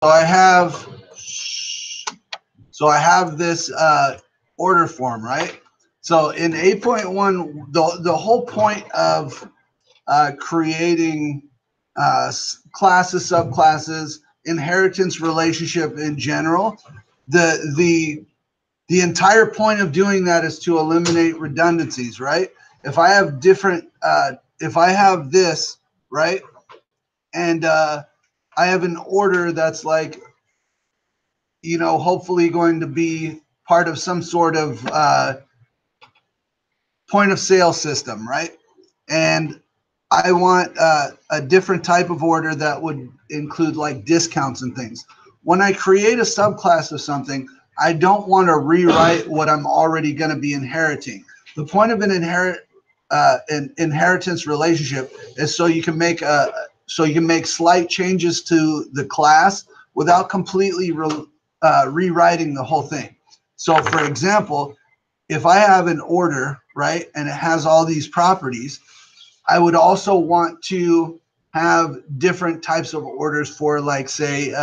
I have this order form, right? So in 8.1, the whole point of creating classes, subclasses, inheritance relationship in general, the entire point of doing that is to eliminate redundancies, right? If I have different, if I have this, right, and I have an order that's like, you know, hopefully going to be part of some sort of point of sale system, right? And I want a different type of order that would include like discounts and things. When I create a subclass of something, I don't want to rewrite what I'm already going to be inheriting. The point of an inheritance relationship is so you can make slight changes to the class without completely rewriting the whole thing. So, for example, if I have an order, right, and it has all these properties, I would also want to have different types of orders for, like, say,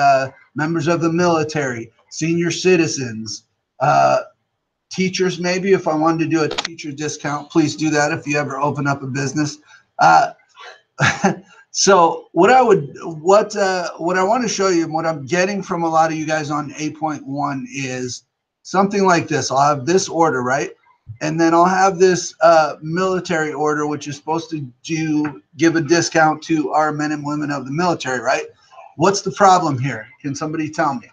members of the military, senior citizens, teachers, maybe. If I wanted to do a teacher discount, please do that if you ever open up a business. So what I want to show you and what I'm getting from a lot of you guys on 8.1 is something like this. I'll have this order, right? And then I'll have this military order, which is supposed to give a discount to our men and women of the military, right? What's the problem here? Can somebody tell me?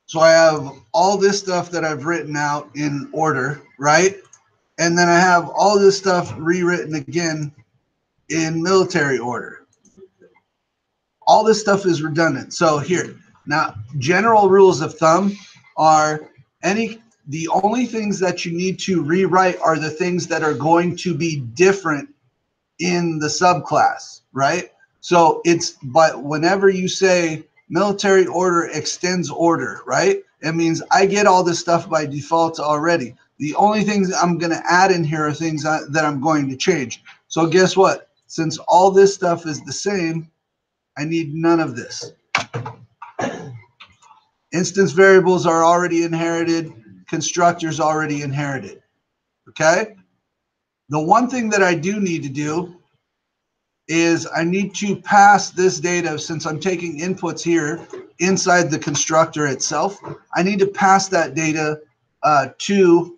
So I have all this stuff that I've written out in order, right? And then I have all this stuff rewritten again in military order. All this stuff is redundant. So here, now, general rules of thumb are the only things that you need to rewrite are the things that are going to be different in the subclass, right? So but whenever you say military order extends order, right? It means I get all this stuff by default already. The only things I'm going to add in here are things that I'm going to change. So guess what? Since all this stuff is the same, I need none of this. Instance variables are already inherited. Constructors already inherited. Okay? The one thing that I do need to do is I need to pass this data, since I'm taking inputs here inside the constructor itself, I need to pass that data to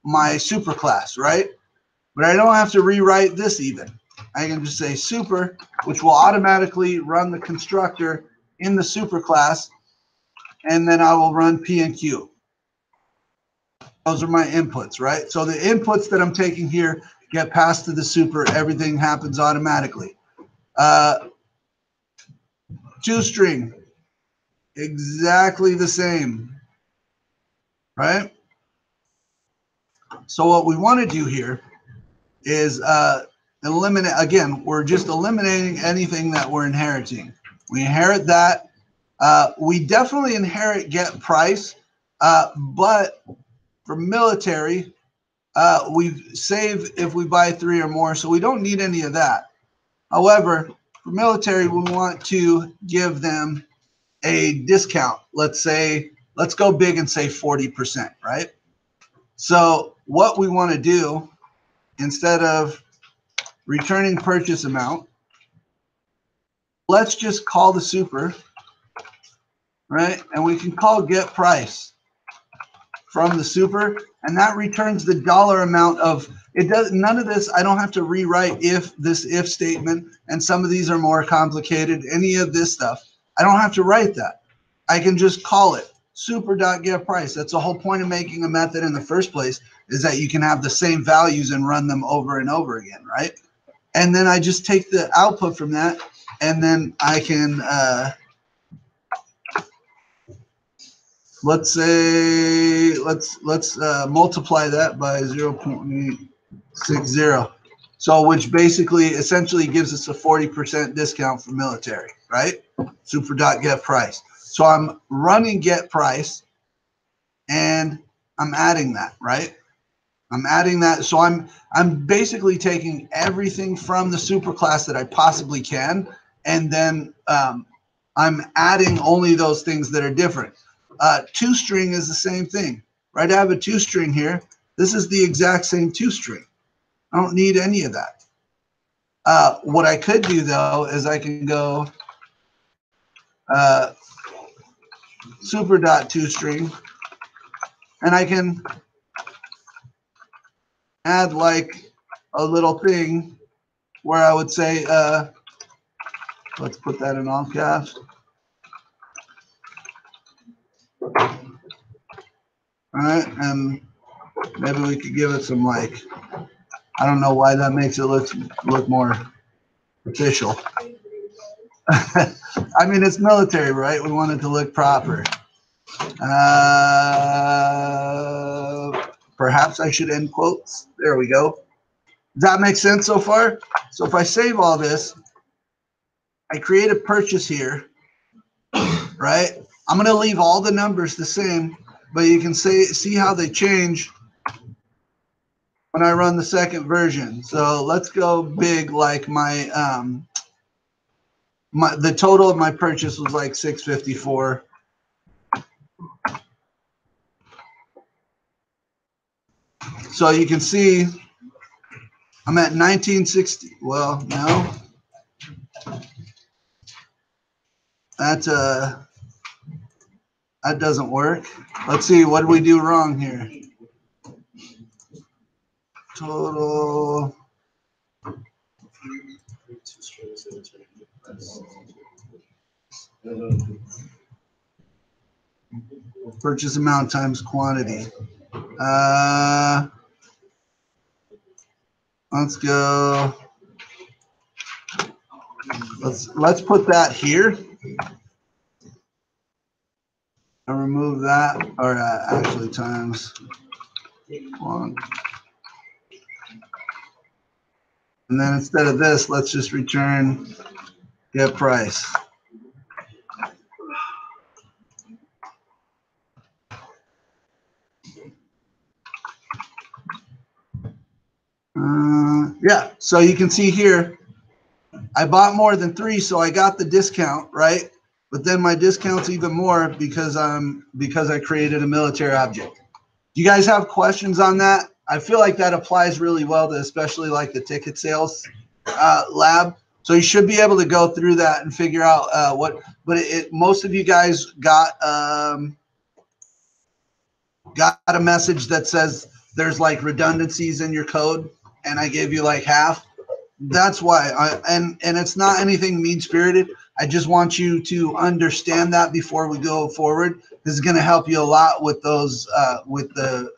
my superclass, right? But I don't have to rewrite this even. I can just say super, which will automatically run the constructor in the superclass, and then I will run P and Q. Those are my inputs, right? So the inputs that I'm taking here get passed to the super. Everything happens automatically. ToString, exactly the same, right? So what we want to do here is eliminate, again, we're just eliminating anything that we're inheriting. We inherit that. We definitely inherit get price, but for military, we save if we buy 3 or more, so we don't need any of that. However, for military, we want to give them a discount. Let's go big and say 40%, right? So what we want to do, instead of returning purchase amount, let's just call the super, right? And we can call get price from the super, and that returns the dollar amount of it. Does none of this. I don't have to rewrite this if statement, and some of these are more complicated. Any of this stuff, I don't have to write that. I can just call it super.getPrice. That's the whole point of making a method in the first place, is that you can have the same values and run them over and over again, right? And then I just take the output from that, and then I can let's multiply that by 0.60. So which basically essentially gives us a 40% discount for military, right? Super.getPrice. So I'm running get price and I'm adding that, right? I'm adding that. So I'm basically taking everything from the superclass that I possibly can, and then I'm adding only those things that are different. Two-string is the same thing, right? I have a two-string here. This is the exact same two-string. I don't need any of that. What I could do, though, is I can go super dot two-string, and I can add like a little thing where I would say, let's put that in all caps. All right, and maybe we could give it some like, I don't know why that makes it look more official. I mean, it's military, right? We want it to look proper. Perhaps I should end quotes. There we go. Does that make sense so far? So if I save all this, I create a purchase here, right? I'm going to leave all the numbers the same, but you can see how they change when I run the second version. So let's go big, like my the total of my purchase was like 654. So you can see I'm at 1960. Well, no. That doesn't work. Let's see, what did we do wrong here? Total. Purchase amount times quantity. Let's go. Let's put that here. And remove that, or actually times 1. And then instead of this, let's just return get price. Yeah, so you can see here, I bought more than 3, so I got the discount, right? But then my discount's even more because I created a military object. Do you guys have questions on that? I feel like that applies really well to especially like the ticket sales lab. So you should be able to go through that and figure out what. But most of you guys got a message that says there's like redundancies in your code, and I gave you like half. That's why. And it's not anything mean-spirited. I just want you to understand that before we go forward. This is going to help you a lot with those with the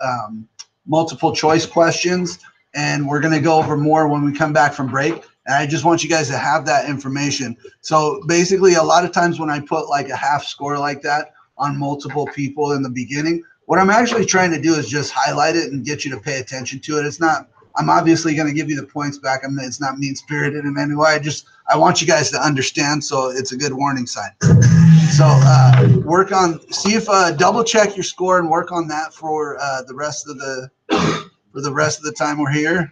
multiple choice questions, and we're going to go over more when we come back from break. And I just want you guys to have that information. So basically, a lot of times when I put like a half score like that on multiple people in the beginning, what I'm actually trying to do is just highlight it and get you to pay attention to it. It's not, I'm obviously going to give you the points back. It's not mean-spirited in any way. I want you guys to understand, so it's a good warning sign. So work on, see if double check your score and work on that for the rest of the time we're here.